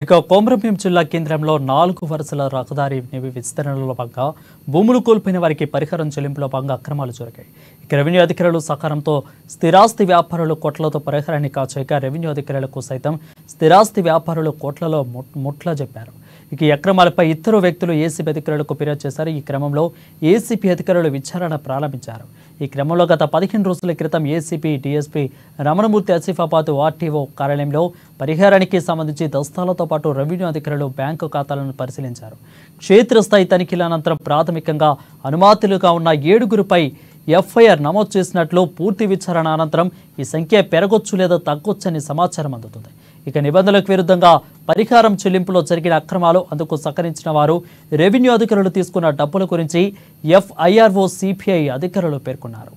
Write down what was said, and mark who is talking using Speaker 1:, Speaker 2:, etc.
Speaker 1: ఇక కొమరంభీం జిల్లా కేంద్రంలో 4 వరుసల రహదారి విస్తరణలో భాగంగా భూములు కోల్పోయిన వారికి పరిహారం చెల్లింపులో భాగంగా అక్రమాలు జరిగాయి. ఇక రెవెన్యూ అధికారులు సహకారంతో స్థిరాస్తి వ్యాపారులు కోట్లతో పరిహారాన్ని కాచేయగా రెవెన్యూ అధికారులకు సైతం స్థిరాస్తి వ్యాపారులు కోట్లలో ముట్ల చెప్పారు. ఇక ఈ అక్రమాలపై ఇద్దరు వ్యక్తులు ఏసీబీ అధికారులకు ఫిర్యాదు చేశారు. ఈ క్రమంలో ఏసీపీ అధికారులు విచారణ ప్రారంభించారు. ఈ క్రమంలో గత 15 రోజుల క్రితం ACP DSP Ramanamurthy Asifabad RTO కార్యాలయంలో పరిహారానికి సంబంధించి దస్తాలతో పాటు రెవెన్యూ అధికారులు బ్యాంకు ఖాతాలను పరిశీలించారు. క్షేత్రస్థాయి తనిఖీల అనంతరం ప్రాథమికంగా అనుమాతులుగా ఉన్న 7గురిపై ఎఫ్ఐఆర్ నమోదు చేసినట్లు పూర్తి విచారణ అనంతరం ఈ సంఖ్య పెరగొచ్చు లేదా తగ్గొచ్చని సమాచారం అందుతుంది. ఇక నిబంధనలకు విరుద్ధంగా పరిహారం చెల్లింపులో జరిగిన అక్రమాలు, అందుకు సహకరించిన వారు, రెవెన్యూ అధికారులు తీసుకున్న డబ్బుల గురించి ఎఫ్ఐఆర్ఓ సిపిఐ అధికారులు పేర్కొన్నారు.